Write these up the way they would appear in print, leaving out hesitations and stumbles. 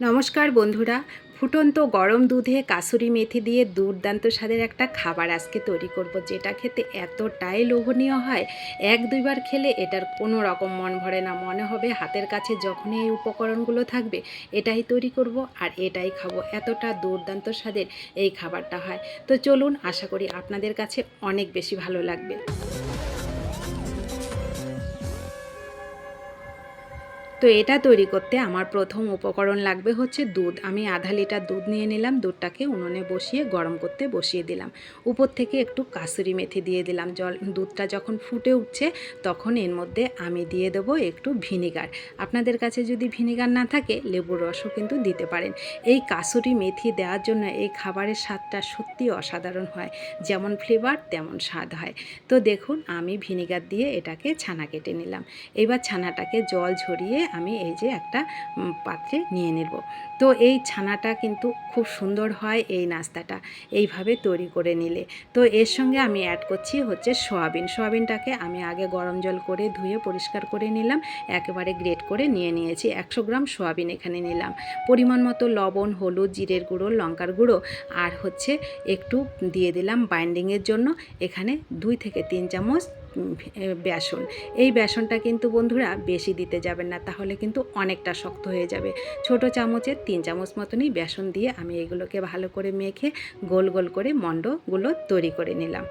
নমস্কার বন্ধুরা, ফুটন্ত গরম দুধে কাসুরি মেথি দিয়ে দুর্দান্ত স্বাদের একটা খাবার আজকে তৈরি করব, যেটা খেতে এতটাই লোভনীয় হয়। এক দুইবার খেলে এটার কোনো রকম মন ভরে না, মনে হবে হাতের কাছে যখনই এই উপকরণগুলো থাকবে এটাই তৈরি করব আর এটাই খাবো। এতটা দুর্দান্ত স্বাদের এই খাবারটা হয়। তো চলুন, আশা করি আপনাদের কাছে অনেক বেশি ভালো লাগবে। তো এটা তৈরি করতে আমার প্রথম উপকরণ লাগবে হচ্ছে দুধ। আমি আধা লিটার দুধ নিয়ে নিলাম। দুধটাকে উনুনে বসিয়ে গরম করতে বসিয়ে দিলাম। উপর থেকে একটু কাসুরি মেথি দিয়ে দিলাম। দুধটা যখন ফুটে উঠছে তখন এর মধ্যে আমি দিয়ে দেবো একটু ভিনিগার। আপনাদের কাছে যদি ভিনিগার না থাকে লেবুর রসও কিন্তু দিতে পারেন। এই কাসুরি মেথি দেওয়ার জন্য এই খাবারের স্বাদটা সত্যি অসাধারণ হয়। যেমন ফ্লেভার তেমন স্বাদ হয়। তো দেখুন, আমি ভিনিগার দিয়ে এটাকে ছানা কেটে নিলাম। এবার ছানাটাকে জল ঝরিয়ে আমি এই যে একটা পাত্রে নিয়ে নেব। তো এই ছানাটা কিন্তু খুব সুন্দর হয় এই নাস্তাটা এইভাবে তৈরি করে নিলে। তো এর সঙ্গে আমি অ্যাড করছি হচ্ছে সোয়াবিনটাকে আমি আগে গরম জল করে ধুয়ে পরিষ্কার করে নিলাম, একেবারে গ্রেট করে নিয়ে নিয়েছি। 100 গ্রাম সোয়াবিন এখানে নিলাম। পরিমাণ মতো লবণ, হলুদ, জিরের গুঁড়ো, লঙ্কার গুঁড়ো আর হচ্ছে একটু দিয়ে দিলাম বাইন্ডিংয়ের জন্য এখানে 2 থেকে 3 চামচ বেসন। এই বেসনটা কিন্তু বন্ধুরা বেশি দিতে যাবেন না, তাহলে কিন্তু অনেকটা শক্ত হয়ে যাবে। ছোট চামচের 3 চামচ মতনই বেসন দিয়ে আমি এগুলোকে ভালো করে মেখে গোল গোল করে মণ্ডগুলো তৈরি করে নিলাম।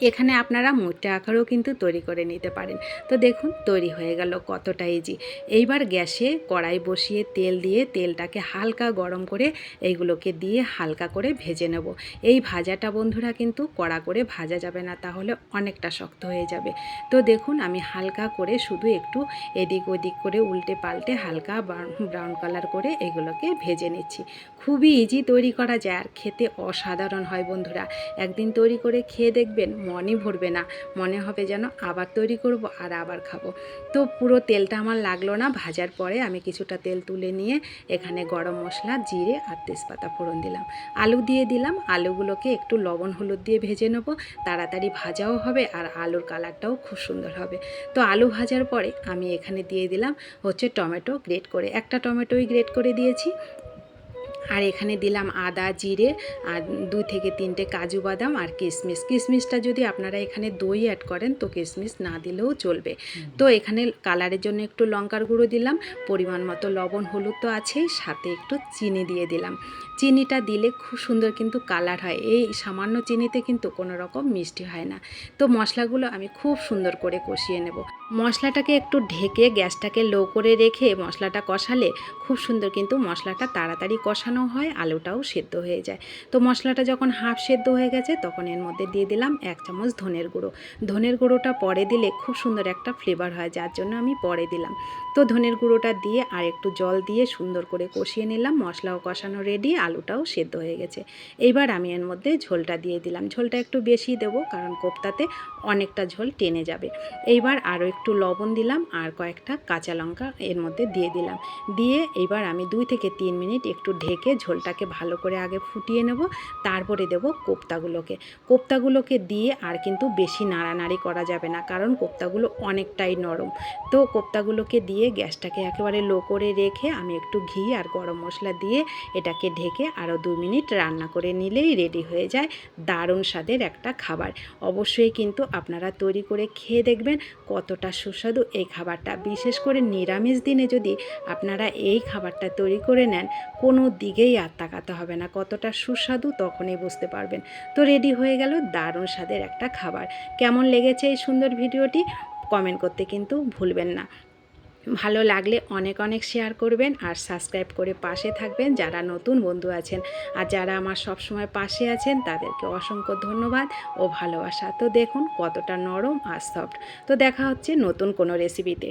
এখানে আপনারা মোটা আকারেও কিন্তু তৈরি করে নিতে পারেন। তো দেখুন, তৈরি হয়ে গেল, কতটা ইজি। এইবার গ্যাসে কড়াই বসিয়ে তেল দিয়ে তেলটাকে হালকা গরম করে এইগুলোকে দিয়ে হালকা করে ভেজে নেব। এই ভাজাটা বন্ধুরা কিন্তু কড়া করে ভাজা যাবে না, তাহলে অনেকটা শক্ত হয়ে যাবে। তো দেখুন, আমি হালকা করে শুধু একটু এদিক ওদিক করে উল্টে পাল্টে হালকা ব্রাউন কালার করে এগুলোকে ভেজে নিচ্ছি। খুবই ইজি তৈরি করা যায় আর খেতে অসাধারণ হয় বন্ধুরা। একদিন তৈরি করে খেয়ে দেখবেন, মনই ভরবে না, মনে হবে যেন আবার তৈরি করব আর আবার খাবো। তো পুরো তেলটা আমার লাগলো না। ভাজার পরে আমি কিছুটা তেল তুলে নিয়ে এখানে গরম মশলা, জিরে আর তেজপাতা ফোড়ন দিলাম। আলু দিয়ে দিলাম। আলুগুলোকে একটু লবণ হলুদ দিয়ে ভেজে নেব, তাড়াতাড়ি ভাজাও হবে আর আলুর কালারটাও খুব সুন্দর হবে। তো আলু ভাজার পরে আমি এখানে দিয়ে দিলাম হচ্ছে টমেটো গ্রেট করে, একটা টমেটোই গ্রেট করে দিয়েছি। আর এখানে দিলাম আদা, জিরে আর 2 থেকে 3টে কাজু বাদাম আর কিশমিশটা যদি আপনারা এখানে দই অ্যাড করেন তো কিশমিশ না দিলেও চলবে। তো এখানে কালারের জন্য একটু লঙ্কার গুঁড়ো দিলাম, পরিমাণ মতো লবণ, হলুদ তো আছেই, সাথে একটু চিনি দিয়ে দিলাম। চিনিটা দিলে খুব সুন্দর কিন্তু কালার হয়। এই সামান্য চিনিতে কিন্তু কোনো রকম মিষ্টি হয় না। তো মশলাগুলো আমি খুব সুন্দর করে কষিয়ে নেব। মশলাটাকে একটু ঢেকে গ্যাসটাকে লো করে রেখে মশলাটা কষালে খুব সুন্দর কিন্তু মশলাটা তাড়াতাড়ি কষানো হয়, আলুটাও সেদ্ধ হয়ে যায়। তো মশলাটা যখন হাফ সেদ্ধ হয়ে গেছে তখন এর মধ্যে দিয়ে দিলাম 1 চামচ ধনের গুঁড়ো। ধনের গুঁড়োটা পরে দিলে খুব সুন্দর একটা ফ্লেভার হয়, যার জন্য আমি পরে দিলাম। তো ধনের গুঁড়োটা দিয়ে আর একটু জল দিয়ে সুন্দর করে কষিয়ে নিলাম। মশলাও কষানো রেডি, আলুটাও সেদ্ধ হয়ে গেছে। এইবার আমি এর মধ্যে ঝোলটা দিয়ে দিলাম। ঝোলটা একটু বেশি দেবো, কারণ কোপ্তাতে অনেকটা ঝোল টেনে যাবে। এইবার আরও একটু লবণ দিলাম আর কয়েকটা কাঁচা লঙ্কা এর মধ্যে দিয়ে দিলাম। দিয়ে এবার আমি 2 থেকে 3 মিনিট একটু ঢেকে ঝোলটাকে ভালো করে আগে ফুটিয়ে নেব, তারপরে দেব কোপ্তাগুলোকে দিয়ে আর কিন্তু বেশি নাড়ানাড়ি করা যাবে না, কারণ কোপ্তাগুলো অনেকটাই নরম। তো কোপ্তাগুলোকে দিয়ে গ্যাসটাকে একেবারে লো করে রেখে আমি একটু ঘি আর গরম মশলা দিয়ে এটাকে ঢেকে আরও 2 মিনিট রান্না করে নিলেই রেডি হয়ে যায় দারুণ স্বাদের একটা খাবার। অবশ্যই কিন্তু আপনারা তৈরি করে খেয়ে দেখবেন কতটা সুস্বাদু এই খাবারটা। বিশেষ করে নিরামিষ দিনে যদি আপনারা এই খাবারটা তৈরি করে নেন, কোনো দিকেই আর তাকাতে হবে না, কতটা সুস্বাদু তখনই বুঝতে পারবেন। তো রেডি হয়ে গেল দারুণ স্বাদের একটা খাবার। কেমন লেগেছে এই সুন্দর ভিডিওটি কমেন্ট করতে কিন্তু ভুলবেন না। ভালো লাগলে অনেক অনেক শেয়ার করবেন আর সাবস্ক্রাইব করে পাশে থাকবেন যারা নতুন বন্ধু আছেন। আর যারা আমার সব সময় পাশে আছেন তাদেরকে অসংখ্য ধন্যবাদ ও ভালোবাসা। তো দেখুন কতটা নরম আর সফট। তো দেখা হচ্ছে নতুন কোনো রেসিপিতে।